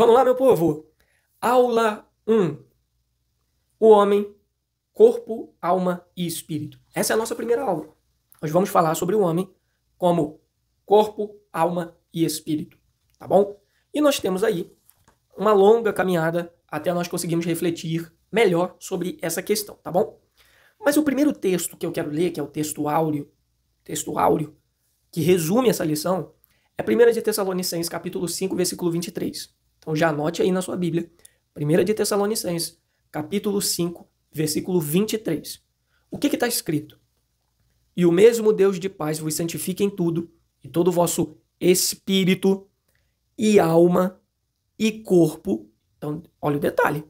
Vamos lá, meu povo. Aula 1. O homem, corpo, alma e espírito. Essa é a nossa primeira aula. Nós vamos falar sobre o homem como corpo, alma e espírito. Tá bom? E nós temos aí uma longa caminhada até nós conseguirmos refletir melhor sobre essa questão, tá bom? Mas o primeiro texto que eu quero ler, que é o texto áureo, que resume essa lição, é 1 de Tessalonicenses, capítulo 5, versículo 23. Então já anote aí na sua Bíblia. 1 de Tessalonicenses, capítulo 5, versículo 23. O que está escrito? E o mesmo Deus de paz vos santifique em tudo, e todo o vosso espírito e alma e corpo. Então, olha o detalhe.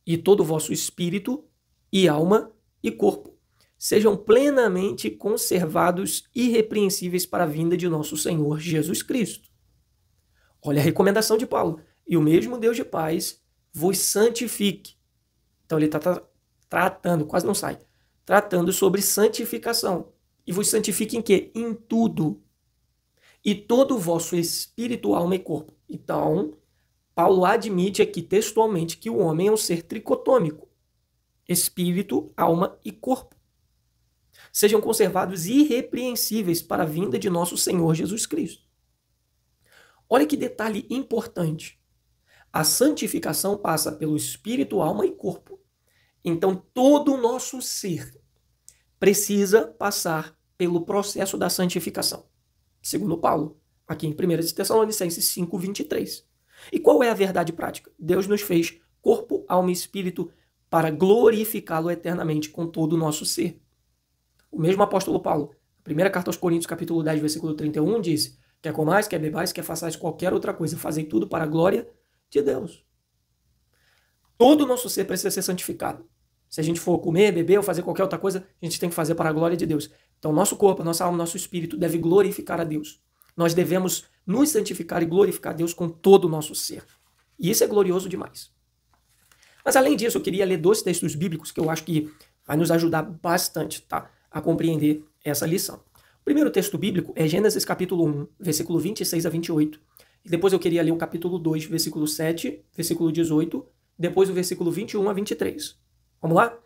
E todo o vosso espírito e alma e corpo sejam plenamente conservados irrepreensíveis para a vinda de nosso Senhor Jesus Cristo. Olha a recomendação de Paulo. E o mesmo Deus de paz vos santifique. Então ele está tratando, quase não sai, tratando sobre santificação. E vos santifique em quê? Em tudo. E todo o vosso espírito, alma e corpo. Então, Paulo admite aqui textualmente que o homem é um ser tricotômico. Espírito, alma e corpo. Sejam conservados irrepreensíveis para a vinda de nosso Senhor Jesus Cristo. Olha que detalhe importante. A santificação passa pelo espírito, alma e corpo. Então, todo o nosso ser precisa passar pelo processo da santificação. Segundo Paulo, aqui em 1 de Tessalonicenses 5, 23. E qual é a verdade prática? Deus nos fez corpo, alma e espírito para glorificá-lo eternamente com todo o nosso ser. O mesmo apóstolo Paulo, na primeira carta aos Coríntios, capítulo 10, versículo 31, diz: quer comais, quer bebais, quer façais qualquer outra coisa, fazei tudo para a glória de Deus. Todo o nosso ser precisa ser santificado. Se a gente for comer, beber ou fazer qualquer outra coisa, a gente tem que fazer para a glória de Deus. Então, nosso corpo, nossa alma, nosso espírito deve glorificar a Deus. Nós devemos nos santificar e glorificar a Deus com todo o nosso ser. E isso é glorioso demais. Mas, além disso, eu queria ler 2 textos bíblicos que eu acho que vai nos ajudar bastante, tá, a compreender essa lição. O primeiro texto bíblico é Gênesis capítulo 1, versículo 26 a 28. E depois eu queria ler o capítulo 2, versículo 7, versículo 18, depois o versículo 21 a 23. Vamos lá?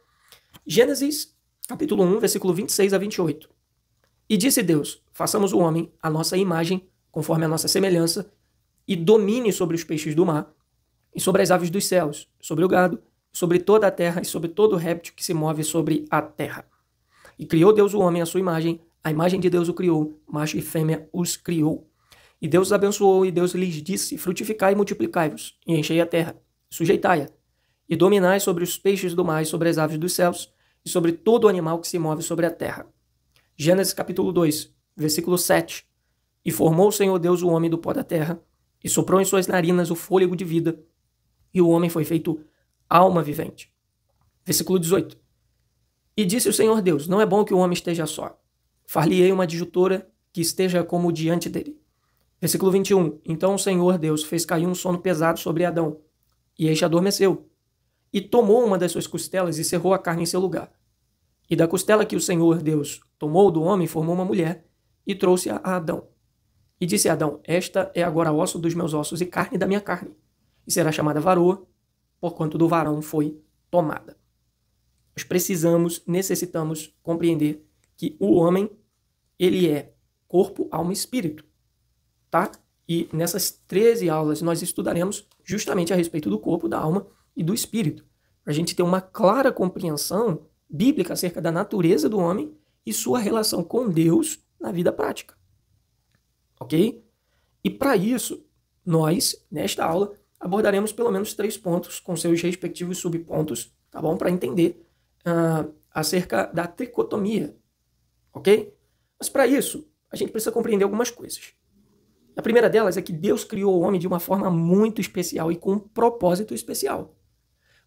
Gênesis, capítulo 1, versículo 26 a 28. E disse Deus, façamos o homem à nossa imagem, conforme a nossa semelhança, e domine sobre os peixes do mar, e sobre as aves dos céus, sobre o gado, sobre toda a terra, e sobre todo réptil que se move sobre a terra. E criou Deus o homem à sua imagem, a imagem de Deus o criou, macho e fêmea os criou. E Deus os abençoou, e Deus lhes disse, frutificai e multiplicai-vos, e enchei a terra, sujeitai-a, e dominai sobre os peixes do mar e sobre as aves dos céus, e sobre todo animal que se move sobre a terra. Gênesis capítulo 2, versículo 7. E formou o Senhor Deus o homem do pó da terra, e soprou em suas narinas o fôlego de vida, e o homem foi feito alma vivente. Versículo 18. E disse o Senhor Deus, não é bom que o homem esteja só. Far-lhe-ei uma adjutora que esteja como diante dele. Versículo 21. Então o Senhor Deus fez cair um sono pesado sobre Adão, e este adormeceu. E tomou uma das suas costelas e cerrou a carne em seu lugar. E da costela que o Senhor Deus tomou do homem, formou uma mulher, e trouxe-a a Adão. E disse a Adão, esta é agora osso dos meus ossos e carne da minha carne, e será chamada varoa, porquanto do varão foi tomada. Nós necessitamos compreender que o homem, ele é corpo, alma e espírito, tá? E nessas 13 aulas nós estudaremos justamente a respeito do corpo, da alma e do espírito, para a gente ter uma clara compreensão bíblica acerca da natureza do homem e sua relação com Deus na vida prática. Ok? E para isso, nós, nesta aula, abordaremos pelo menos 3 pontos com seus respectivos subpontos, tá bom? Para entender acerca da tricotomia, ok? Mas para isso, a gente precisa compreender algumas coisas. A primeira delas é que Deus criou o homem de uma forma muito especial e com um propósito especial.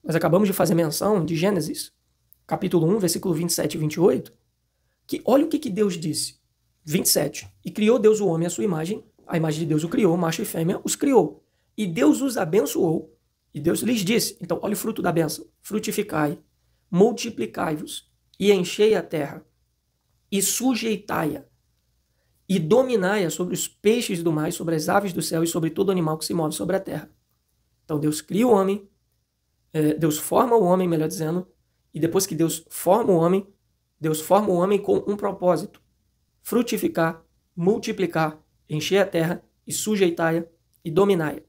Nós acabamos de fazer menção de Gênesis, capítulo 1, versículo 27 e 28, que olha o que Deus disse. 27. E criou Deus o homem à sua imagem, a imagem de Deus o criou, macho e fêmea os criou. E Deus os abençoou, e Deus lhes disse, então olha o fruto da bênção, frutificai, multiplicai-vos, e enchei a terra, e sujeitai-a, e dominai-a sobre os peixes do mar, sobre as aves do céu, e sobre todo animal que se move sobre a terra. Então Deus cria o homem, Deus forma o homem, melhor dizendo, e depois que Deus forma o homem com um propósito: frutificar, multiplicar, encher a terra e sujeitar-a e dominar-a.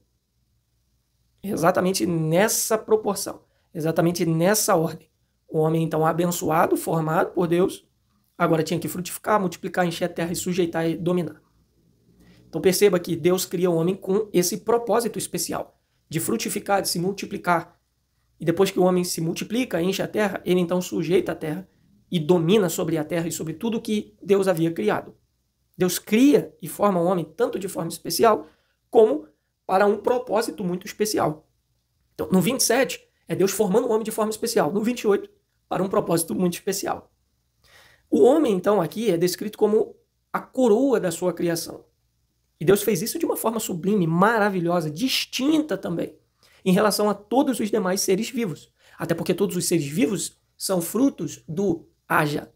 Exatamente nessa proporção, exatamente nessa ordem. O homem, então, abençoado, formado por Deus, agora tinha que frutificar, multiplicar, encher a terra e sujeitar e dominar. Então perceba que Deus cria o homem com esse propósito especial, de frutificar, de se multiplicar. E depois que o homem se multiplica, enche a terra, ele então sujeita a terra e domina sobre a terra e sobre tudo que Deus havia criado. Deus cria e forma o homem tanto de forma especial, como para um propósito muito especial. Então, no 27, é Deus formando o homem de forma especial. No 28, para um propósito muito especial. O homem, então, aqui é descrito como a coroa da sua criação. E Deus fez isso de uma forma sublime, maravilhosa, distinta também, em relação a todos os demais seres vivos. Até porque todos os seres vivos são frutos do haja.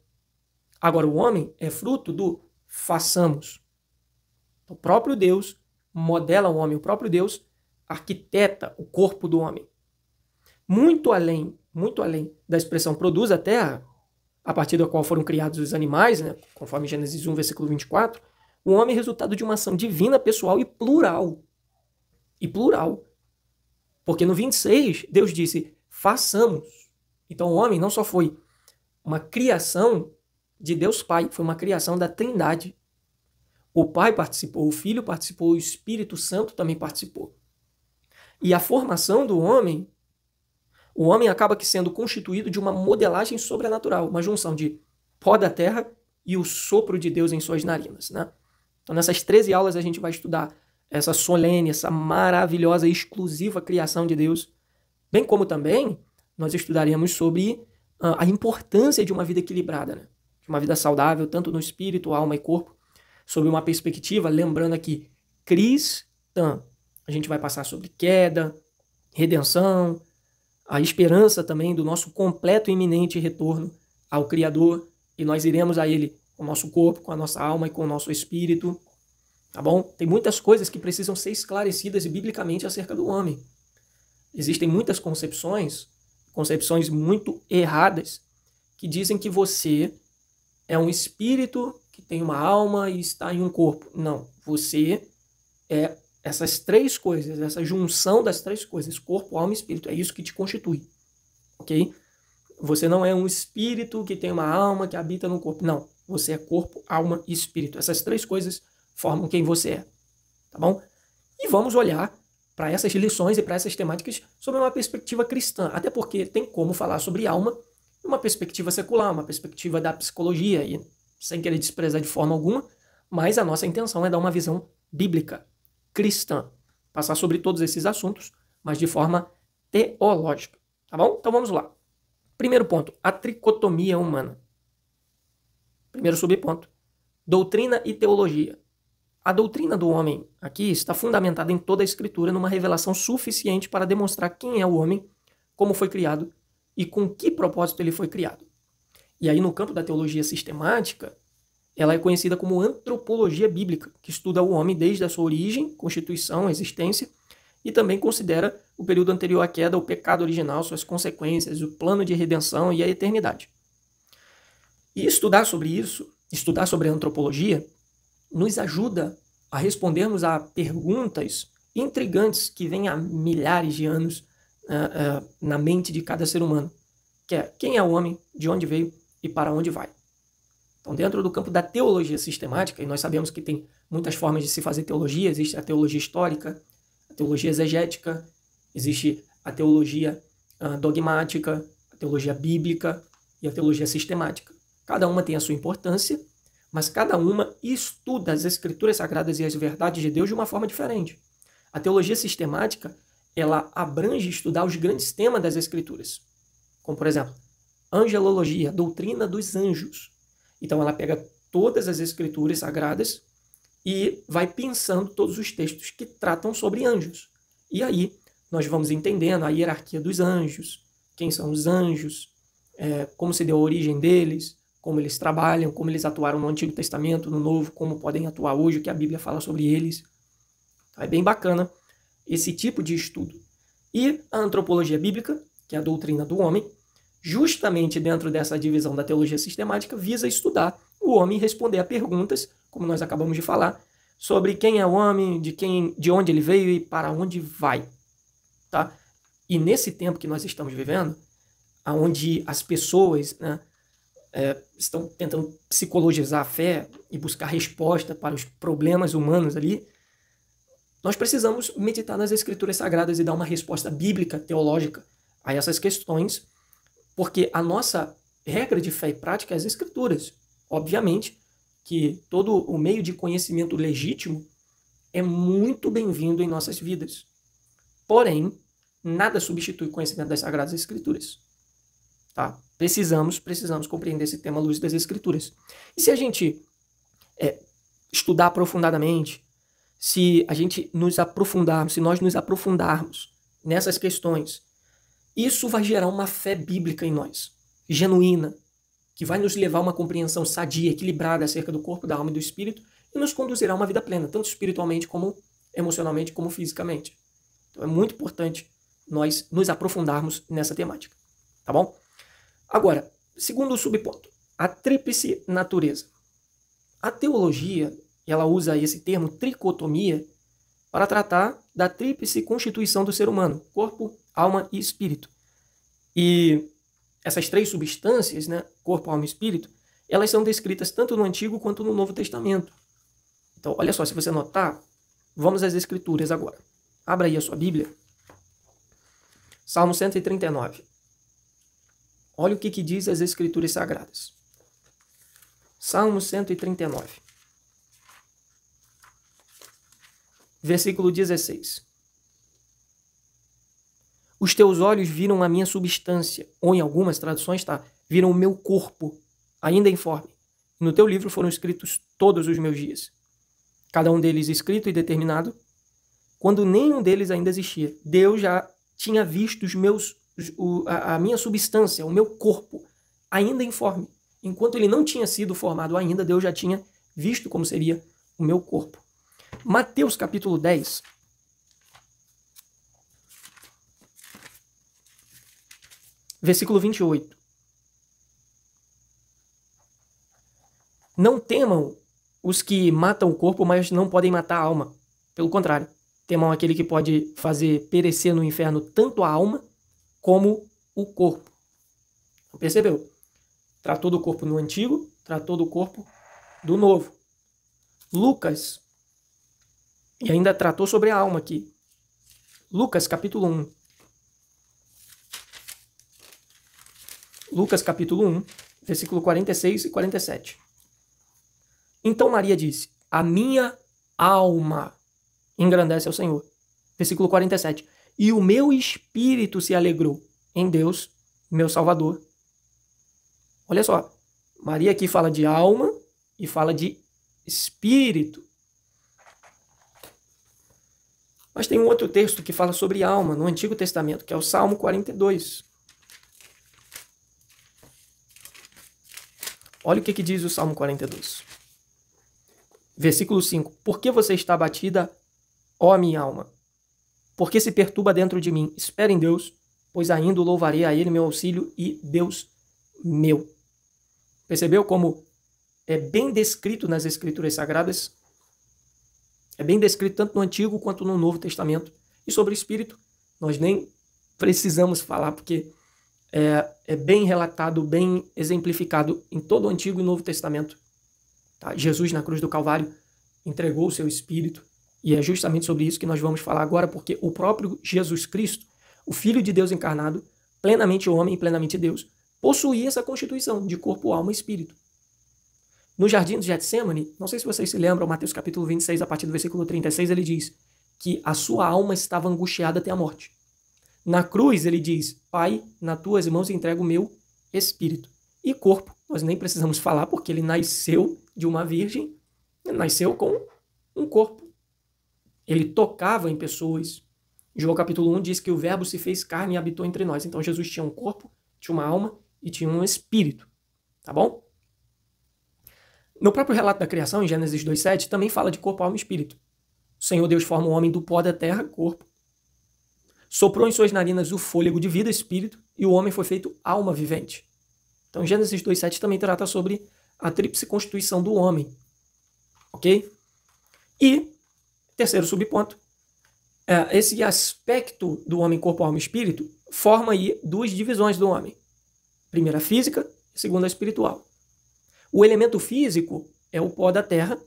Agora, o homem é fruto do façamos. O próprio Deus modela o homem, o próprio Deus arquiteta o corpo do homem. Muito além da expressão produz a terra, a partir da qual foram criados os animais, né, conforme Gênesis 1, versículo 24, o homem é resultado de uma ação divina, pessoal e plural. E plural. Porque no 26, Deus disse, façamos. Então o homem não só foi uma criação de Deus Pai, foi uma criação da Trindade. O Pai participou, o Filho participou, o Espírito Santo também participou. E a formação do homem, o homem acaba que sendo constituído de uma modelagem sobrenatural, uma junção de pó da terra e o sopro de Deus em suas narinas, né? Então nessas 13 aulas a gente vai estudar essa solene, essa maravilhosa e exclusiva criação de Deus, bem como também nós estudaremos sobre a importância de uma vida equilibrada, né? De uma vida saudável, tanto no espírito, alma e corpo, sob uma perspectiva, lembrando aqui, cristã. A gente vai passar sobre queda, redenção, a esperança também do nosso completo e iminente retorno ao Criador, e nós iremos a Ele com o nosso corpo, com a nossa alma e com o nosso espírito, tá bom? Tem muitas coisas que precisam ser esclarecidas biblicamente acerca do homem. Existem muitas concepções muito erradas, que dizem que você é um espírito que tem uma alma e está em um corpo. Não, você é essas três coisas, essa junção das três coisas, corpo, alma e espírito, é isso que te constitui, ok? Você não é um espírito que tem uma alma que habita no corpo, não. Você é corpo, alma e espírito. Essas três coisas formam quem você é, tá bom? E vamos olhar para essas lições e para essas temáticas sob uma perspectiva cristã, até porque tem como falar sobre alma uma perspectiva secular, uma perspectiva da psicologia, e sem querer desprezar de forma alguma, mas a nossa intenção é dar uma visão bíblica, cristã, passar sobre todos esses assuntos, mas de forma teológica, tá bom? Então vamos lá. Primeiro ponto, a tricotomia humana. Primeiro subponto, doutrina e teologia. A doutrina do homem aqui está fundamentada em toda a Escritura numa revelação suficiente para demonstrar quem é o homem, como foi criado e com que propósito ele foi criado. E aí no campo da teologia sistemática, ela é conhecida como antropologia bíblica, que estuda o homem desde a sua origem, constituição, existência, e também considera o período anterior à queda, o pecado original, suas consequências, o plano de redenção e a eternidade. E estudar sobre isso, estudar sobre a antropologia, nos ajuda a respondermos a perguntas intrigantes que vêm há milhares de anos na mente de cada ser humano, que é quem é o homem, de onde veio e para onde vai. Então, dentro do campo da teologia sistemática, e nós sabemos que tem muitas formas de se fazer teologia, existe a teologia histórica, a teologia exegética, existe a teologia dogmática, a teologia bíblica e a teologia sistemática. Cada uma tem a sua importância, mas cada uma estuda as escrituras sagradas e as verdades de Deus de uma forma diferente. A teologia sistemática, ela abrange estudar os grandes temas das escrituras, como, por exemplo, angelologia, doutrina dos anjos. Então ela pega todas as escrituras sagradas e vai pensando todos os textos que tratam sobre anjos. E aí nós vamos entendendo a hierarquia dos anjos, quem são os anjos, como se deu a origem deles, como eles trabalham, como eles atuaram no Antigo Testamento, no Novo, como podem atuar hoje, o que a Bíblia fala sobre eles. Então, é bem bacana esse tipo de estudo. E a antropologia bíblica, que é a doutrina do homem, justamente dentro dessa divisão da teologia sistemática, visa estudar o homem e responder a perguntas, como nós acabamos de falar, sobre quem é o homem, de onde ele veio e para onde vai. Tá? E nesse tempo que nós estamos vivendo, onde as pessoas, né, estão tentando psicologizar a fé e buscar resposta para os problemas humanos ali, nós precisamos meditar nas Escrituras Sagradas e dar uma resposta bíblica, teológica a essas questões, porque a nossa regra de fé e prática é as Escrituras. Obviamente que todo o meio de conhecimento legítimo é muito bem-vindo em nossas vidas. Porém, nada substitui o conhecimento das Sagradas Escrituras. Tá? Precisamos compreender esse tema à luz das Escrituras. E se a gente estudar aprofundadamente, se nós nos aprofundarmos nessas questões, isso vai gerar uma fé bíblica em nós, genuína, que vai nos levar a uma compreensão sadia, equilibrada acerca do corpo, da alma e do espírito, e nos conduzirá a uma vida plena, tanto espiritualmente como emocionalmente, como fisicamente. Então é muito importante nós nos aprofundarmos nessa temática, tá bom? Agora, segundo subponto, a tríplice natureza. A teologia, ela usa esse termo tricotomia para tratar da tríplice constituição do ser humano, corpo, alma e espírito. E essas três substâncias, né, corpo, alma e espírito, elas são descritas tanto no Antigo quanto no Novo Testamento. Então, olha só, se você notar, vamos às Escrituras agora. Abra aí a sua Bíblia. Salmo 139. Olha o que diz as Escrituras Sagradas. Salmo 139. Versículo 16. Os teus olhos viram a minha substância, ou em algumas traduções está, viram o meu corpo, ainda informe. No teu livro foram escritos todos os meus dias, cada um deles escrito e determinado, quando nenhum deles ainda existia. Deus já tinha visto a minha substância, o meu corpo, ainda informe. Enquanto ele não tinha sido formado ainda, Deus já tinha visto como seria o meu corpo. Mateus capítulo 10. Versículo 28. Não temam os que matam o corpo, mas não podem matar a alma. Pelo contrário, temam aquele que pode fazer perecer no inferno tanto a alma como o corpo. Percebeu? Tratou do corpo no Antigo, tratou do corpo do Novo. Lucas, e ainda tratou sobre a alma aqui. Lucas capítulo 1. Lucas capítulo 1, versículo 46 e 47. Então Maria disse, a minha alma engrandece ao Senhor. Versículo 47. E o meu espírito se alegrou em Deus, meu Salvador. Olha só, Maria aqui fala de alma e fala de espírito. Mas tem um outro texto que fala sobre alma no Antigo Testamento, que é o Salmo 42. Olha o que diz o Salmo 42. Versículo 5. Por que você está abatida, ó minha alma? Por que se perturba dentro de mim? Espere em Deus, pois ainda o louvarei a Ele, meu auxílio e Deus meu. Percebeu como é bem descrito nas Escrituras Sagradas? É bem descrito tanto no Antigo quanto no Novo Testamento. E sobre o Espírito, nós nem precisamos falar, porque é bem relatado, bem exemplificado em todo o Antigo e Novo Testamento. Tá? Jesus, na cruz do Calvário, entregou o seu Espírito, e é justamente sobre isso que nós vamos falar agora, porque o próprio Jesus Cristo, o Filho de Deus encarnado, plenamente homem e plenamente Deus, possuía essa constituição de corpo, alma e espírito. No jardim do Getsêmani, não sei se vocês se lembram, Mateus capítulo 26, a partir do versículo 36, ele diz que a sua alma estava angustiada até a morte. Na cruz, ele diz, Pai, nas tuas mãos entrego o meu espírito. E corpo, nós nem precisamos falar, porque ele nasceu de uma virgem, nasceu com um corpo. Ele tocava em pessoas. João capítulo 1 diz que o verbo se fez carne e habitou entre nós. Então Jesus tinha um corpo, tinha uma alma e tinha um espírito. Tá bom? No próprio relato da criação, em Gênesis 2,7, também fala de corpo, alma e espírito. O Senhor Deus forma o homem do pó da terra, corpo. soprou em suas narinas o fôlego de vida, espírito, e o homem foi feito alma vivente. Então, Gênesis 2:7 também trata sobre a tríplice constituição do homem. Ok? E, terceiro subponto, esse aspecto do homem, corpo, alma e espírito, forma aí duas divisões do homem. Primeira a física, segunda a espiritual. O elemento físico é o pó da terra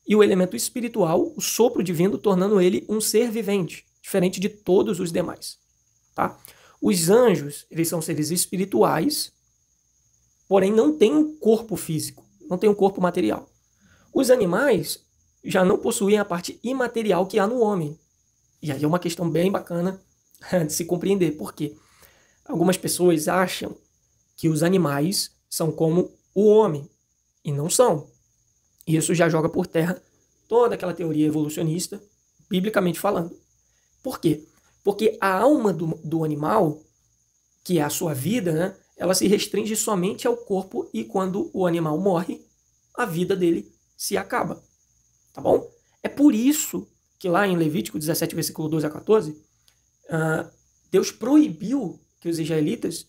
e o elemento espiritual, o sopro divino, tornando ele um ser vivente, diferente de todos os demais. Tá? Os anjos, eles são seres espirituais, porém não têm um corpo físico, não têm um corpo material. Os animais já não possuem a parte imaterial que há no homem. E aí é uma questão bem bacana de se compreender. Por quê? Algumas pessoas acham que os animais são como o homem, e não são. E isso já joga por terra toda aquela teoria evolucionista, biblicamente falando. Por quê? Porque a alma do animal, que é a sua vida, né, ela se restringe somente ao corpo, e quando o animal morre, a vida dele se acaba. Tá bom? É por isso que lá em Levítico 17, versículo 12 a 14, Deus proibiu que os israelitas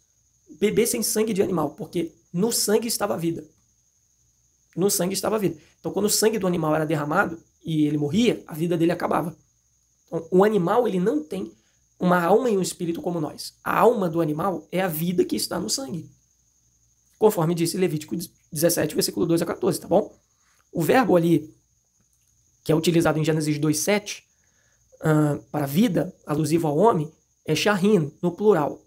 bebessem sangue de animal, porque no sangue estava a vida. No sangue estava a vida. Então, quando o sangue do animal era derramado e ele morria, a vida dele acabava. Então, o animal, ele não tem uma alma e um espírito como nós. A alma do animal é a vida que está no sangue. Conforme disse Levítico 17, versículo 12 a 14, tá bom? O verbo ali, que é utilizado em Gênesis 2:7, para vida, alusivo ao homem, é shahin, no plural,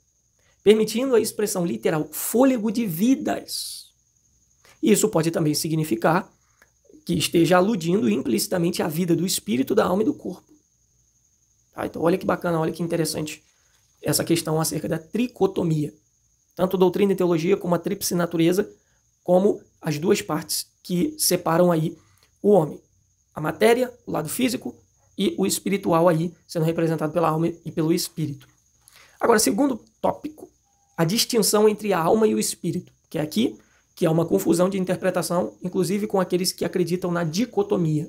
permitindo a expressão literal fôlego de vidas. Isso pode também significar que esteja aludindo implicitamente à vida do espírito, da alma e do corpo. Tá? Então, olha que bacana, olha que interessante essa questão acerca da tricotomia. Tanto doutrina e teologia, como a tríplice natureza, como as duas partes que separam aí o homem. A matéria, o lado físico, e o espiritual aí sendo representado pela alma e pelo espírito. Agora, segundo tópico, a distinção entre a alma e o espírito, que é aqui, que é uma confusão de interpretação, inclusive com aqueles que acreditam na dicotomia.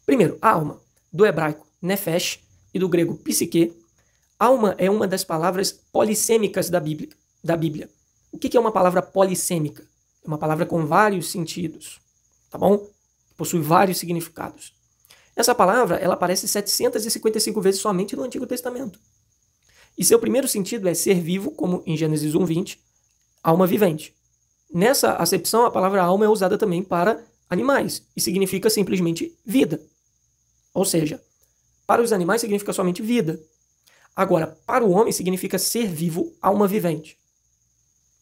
Primeiro, a alma, do hebraico nefesh e do grego psique. Alma é uma das palavras polissêmicas da Bíblia. O que é uma palavra polissêmica? É uma palavra com vários sentidos, tá bom? Possui vários significados. Essa palavra, ela aparece 755 vezes somente no Antigo Testamento. E seu primeiro sentido é ser vivo, como em Gênesis 1:20, alma vivente. Nessa acepção, a palavra alma é usada também para animais e significa simplesmente vida. Ou seja, para os animais significa somente vida. Agora, para o homem significa ser vivo, alma vivente.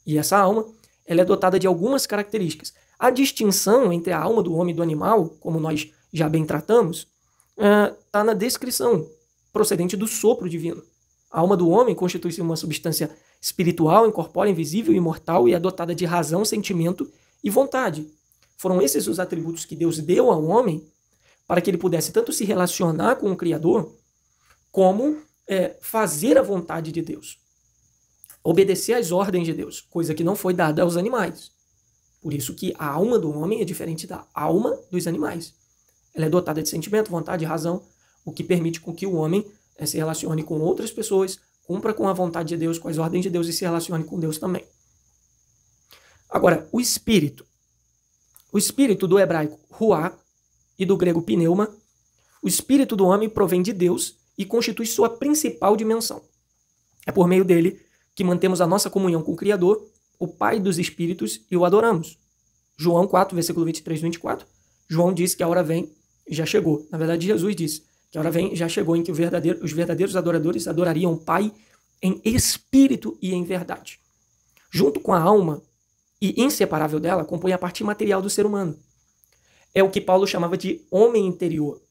E essa alma, ela é dotada de algumas características. A distinção entre a alma do homem e do animal, como nós já bem tratamos, está na descrição procedente do sopro divino. A alma do homem constitui-se uma substância espiritual, incorpórea, invisível, imortal e é dotada de razão, sentimento e vontade. Foram esses os atributos que Deus deu ao homem para que ele pudesse tanto se relacionar com o Criador, como fazer a vontade de Deus. Obedecer às ordens de Deus, coisa que não foi dada aos animais. Por isso que a alma do homem é diferente da alma dos animais. Ela é dotada de sentimento, vontade e razão, o que permite com que o homem se relacione com outras pessoas, cumpra com a vontade de Deus, com as ordens de Deus e se relacione com Deus também. Agora, o espírito. O espírito do hebraico ruá e do grego pneuma, o espírito do homem provém de Deus e constitui sua principal dimensão. É por meio dele que mantemos a nossa comunhão com o Criador, o Pai dos Espíritos, e o adoramos. João 4, versículo 23 e 24, João disse que a hora vem e já chegou. Na verdade, Jesus disse que a hora vem e já chegou em que os verdadeiros adoradores adorariam o Pai em espírito e em verdade. Junto com a alma, e inseparável dela, compõe a parte material do ser humano. É o que Paulo chamava de homem interior.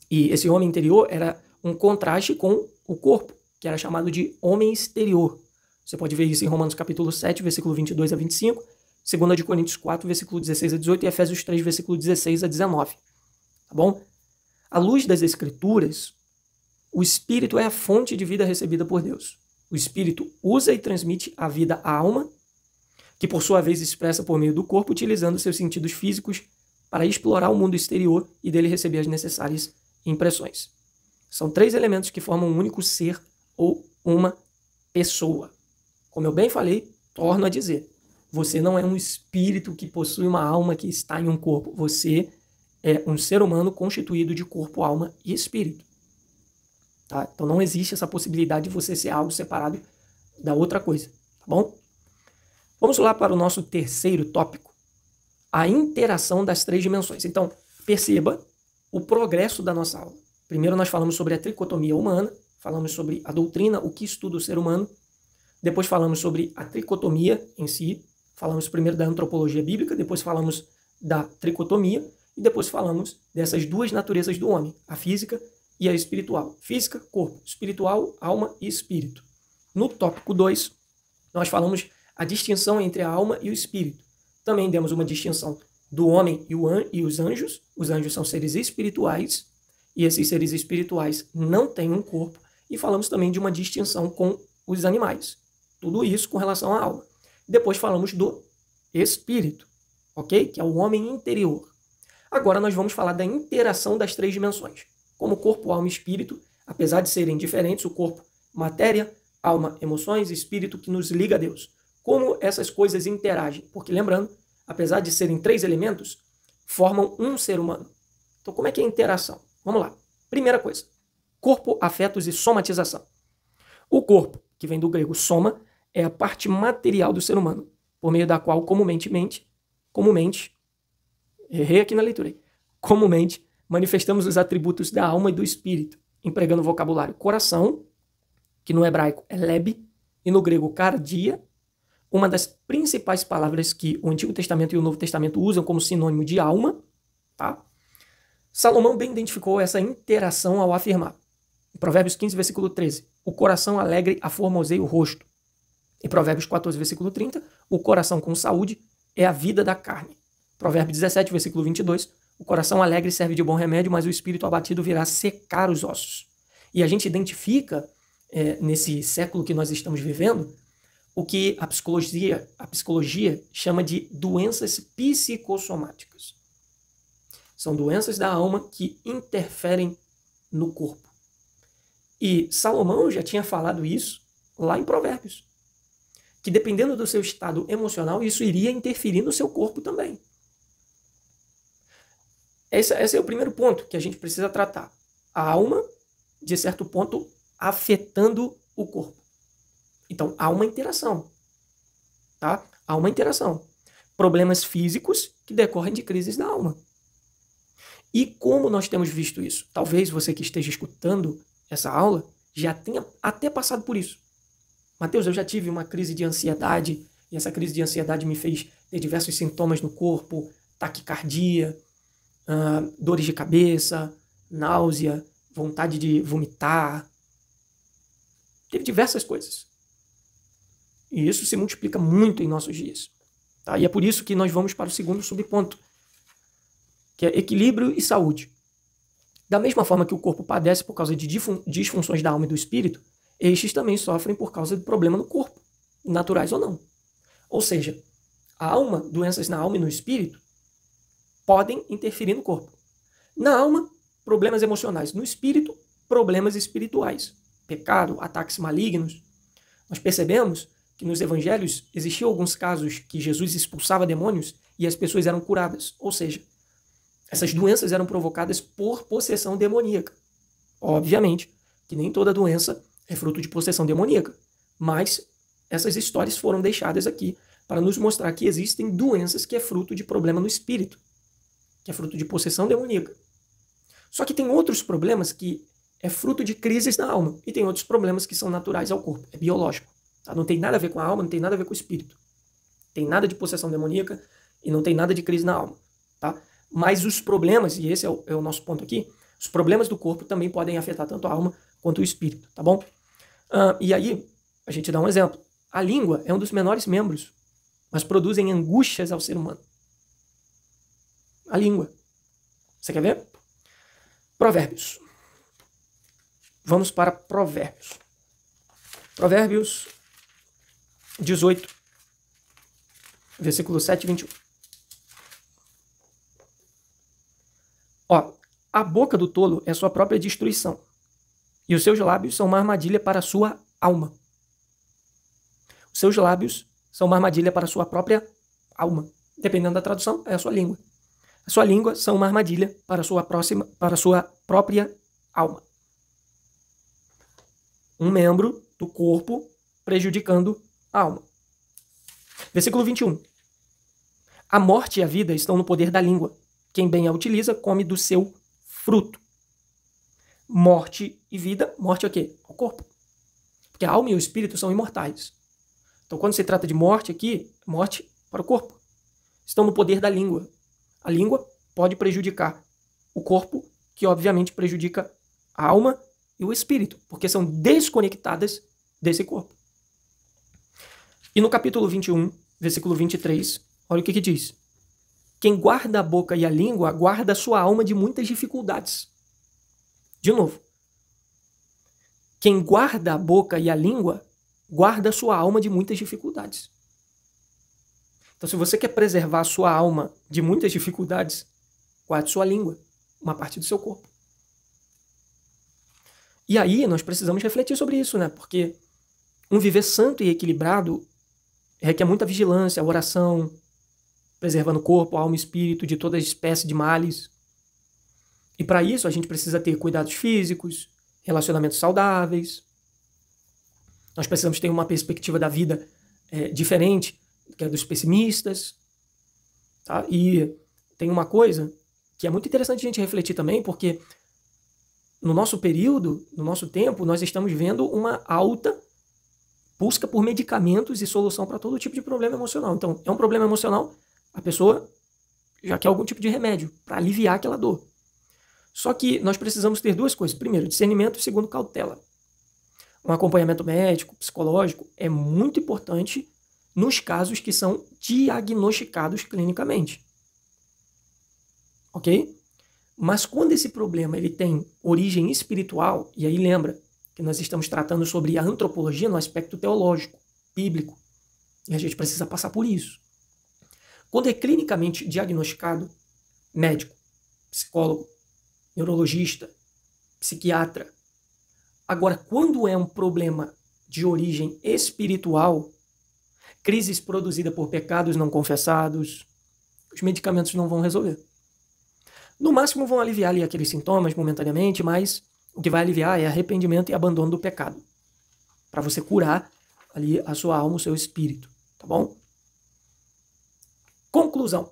E esse homem interior era um contraste com o corpo, que era chamado de homem exterior. Você pode ver isso em Romanos capítulo 7, versículo 22 a 25, 2 Coríntios 4, versículo 16 a 18 e Efésios 3, versículo 16 a 19. Tá bom? À luz das Escrituras, o Espírito é a fonte de vida recebida por Deus. O Espírito usa e transmite a vida à alma, que por sua vez expressa por meio do corpo, utilizando seus sentidos físicos para explorar o mundo exterior e dele receber as necessárias impressões. São 3 elementos que formam um único ser ou uma pessoa. Como eu bem falei, torno a dizer, você não é um espírito que possui uma alma que está em um corpo. Você é um ser humano constituído de corpo, alma e espírito. Tá? Então não existe essa possibilidade de você ser algo separado da outra coisa. Tá bom? Vamos lá para o nosso terceiro tópico. A interação das 3 dimensões. Então, perceba o progresso da nossa aula. Primeiro nós falamos sobre a tricotomia humana, falamos sobre a doutrina, o que estuda o ser humano. Depois falamos sobre a tricotomia em si. Falamos primeiro da antropologia bíblica, depois falamos da tricotomia e depois falamos dessas 2 naturezas do homem, a física e a espiritual. Física, corpo, espiritual, alma e espírito. No tópico 2, nós falamos a distinção entre a alma e o espírito. Também demos uma distinção do homem e os anjos. Os anjos são seres espirituais e esses seres espirituais não têm um corpo. E falamos também de uma distinção com os animais. Tudo isso com relação à alma. Depois falamos do espírito, ok? Que é o homem interior. Agora nós vamos falar da interação das 3 dimensões. Como corpo, alma e espírito, apesar de serem diferentes, o corpo, matéria, alma, emoções, espírito que nos liga a Deus. Como essas coisas interagem? Porque lembrando, apesar de serem 3 elementos, formam um ser humano. Então como é que é a interação? Vamos lá. Primeira coisa, corpo, afetos e somatização. O corpo, que vem do grego soma, é a parte material do ser humano, por meio da qual comumente, errei aqui na leitura, comumente manifestamos os atributos da alma e do espírito, empregando o vocabulário coração, que no hebraico é leb, e no grego cardia, uma das principais palavras que o Antigo Testamento e o Novo Testamento usam como sinônimo de alma. Tá? Salomão bem identificou essa interação ao afirmar, em Provérbios 15, versículo 13, o coração alegre aformoseia o rosto. Em Provérbios 14, versículo 30, o coração com saúde é a vida da carne. Provérbios 17, versículo 22, o coração alegre serve de bom remédio, mas o espírito abatido virá secar os ossos. E a gente identifica, nesse século que nós estamos vivendo, o que a psicologia chama de doenças psicossomáticas. São doenças da alma que interferem no corpo. E Salomão já tinha falado isso lá em Provérbios, que dependendo do seu estado emocional, isso iria interferir no seu corpo também. Esse é o primeiro ponto que a gente precisa tratar. A alma, de certo ponto, afetando o corpo. Então, há uma interação. Tá? Há uma interação. Problemas físicos que decorrem de crises da alma. E como nós temos visto isso? Talvez você que esteja escutando essa aula já tenha até passado por isso. Mateus, eu já tive uma crise de ansiedade, e essa crise de ansiedade me fez ter diversos sintomas no corpo, taquicardia, dores de cabeça, náusea, vontade de vomitar. Teve diversas coisas. E isso se multiplica muito em nossos dias. Tá? E é por isso que nós vamos para o segundo subponto, que é equilíbrio e saúde. Da mesma forma que o corpo padece por causa de disfunções da alma e do espírito, estes também sofrem por causa de problema no corpo, naturais ou não. Ou seja, a alma, doenças na alma e no espírito, podem interferir no corpo. Na alma, problemas emocionais. No espírito, problemas espirituais. Pecado, ataques malignos. Nós percebemos que nos evangelhos existiam alguns casos que Jesus expulsava demônios e as pessoas eram curadas. Ou seja, essas doenças eram provocadas por possessão demoníaca. Obviamente que nem toda doença é fruto de possessão demoníaca, mas essas histórias foram deixadas aqui para nos mostrar que existem doenças que é fruto de problema no espírito, que é fruto de possessão demoníaca. Só que tem outros problemas que é fruto de crises na alma, e tem outros problemas que são naturais ao corpo, é biológico. Tá? Não tem nada a ver com a alma, não tem nada a ver com o espírito. Tem nada de possessão demoníaca e não tem nada de crise na alma. Tá? Mas os problemas, e esse é o nosso ponto aqui, os problemas do corpo também podem afetar tanto a alma quanto o espírito, tá bom? E aí, a gente dá um exemplo. A língua é um dos menores membros, mas produzem angústias ao ser humano. A língua. Você quer ver? Provérbios. Vamos para Provérbios. Provérbios 18, versículo 7 e 21. Ó, a boca do tolo é sua própria destruição, e os seus lábios são uma armadilha para a sua alma. Os seus lábios são uma armadilha para a sua própria alma. Dependendo da tradução, é a sua língua. A sua língua são uma armadilha para a sua própria alma. Um membro do corpo prejudicando a alma. Versículo 21. A morte e a vida estão no poder da língua. Quem bem a utiliza, come do seu fruto. Morte e vida, morte é o quê? O corpo. Porque a alma e o espírito são imortais. Então, quando se trata de morte aqui, morte para o corpo. Estão no poder da língua. A língua pode prejudicar o corpo, que obviamente prejudica a alma e o espírito, porque são desconectadas desse corpo. E no capítulo 21, versículo 23, olha o que diz. Quem guarda a boca e a língua, guarda a sua alma de muitas dificuldades. De novo. Quem guarda a boca e a língua, guarda a sua alma de muitas dificuldades. Então, se você quer preservar a sua alma de muitas dificuldades, guarde sua língua, uma parte do seu corpo. E aí, nós precisamos refletir sobre isso, né? Porque um viver santo e equilibrado requer muita vigilância, oração, preservando o corpo, alma e espírito de toda espécie de males. E para isso, a gente precisa ter cuidados físicos, relacionamentos saudáveis. Nós precisamos ter uma perspectiva da vida diferente, que é dos pessimistas. Tá? E tem uma coisa que é muito interessante a gente refletir também, porque no nosso período, no nosso tempo, nós estamos vendo uma alta busca por medicamentos e solução para todo tipo de problema emocional. Então, é um problema emocional, a pessoa já quer algum tipo de remédio para aliviar aquela dor. Só que nós precisamos ter duas coisas. Primeiro, discernimento e segundo, cautela. Um acompanhamento médico, psicológico, é muito importante nos casos que são diagnosticados clinicamente. Ok? Mas quando esse problema ele tem origem espiritual, e aí lembra que nós estamos tratando sobre a antropologia no aspecto teológico, bíblico, e a gente precisa passar por isso. Quando é clinicamente diagnosticado, médico, psicólogo, neurologista, psiquiatra. Agora, quando é um problema de origem espiritual, crises produzidas por pecados não confessados, os medicamentos não vão resolver. No máximo vão aliviar ali aqueles sintomas momentaneamente, mas o que vai aliviar é arrependimento e abandono do pecado, para você curar ali a sua alma, o seu espírito, tá bom? Conclusão.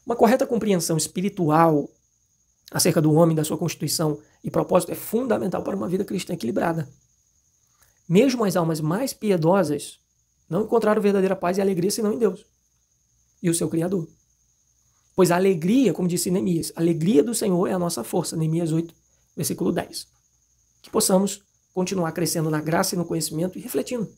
Uma correta compreensão espiritual acerca do homem, da sua constituição e propósito é fundamental para uma vida cristã equilibrada. Mesmo as almas mais piedosas não encontraram verdadeira paz e alegria senão em Deus e o seu Criador. Pois a alegria, como disse Neemias, a alegria do Senhor é a nossa força, Neemias 8, versículo 10. Que possamos continuar crescendo na graça e no conhecimento e refletindo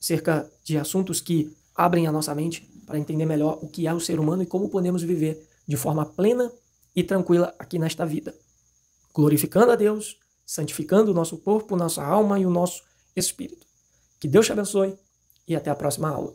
acerca de assuntos que abrem a nossa mente para entender melhor o que é o ser humano e como podemos viver de forma plena e tranquila aqui nesta vida. Glorificando a Deus, santificando o nosso corpo, nossa alma e o nosso espírito. Que Deus te abençoe e até a próxima aula.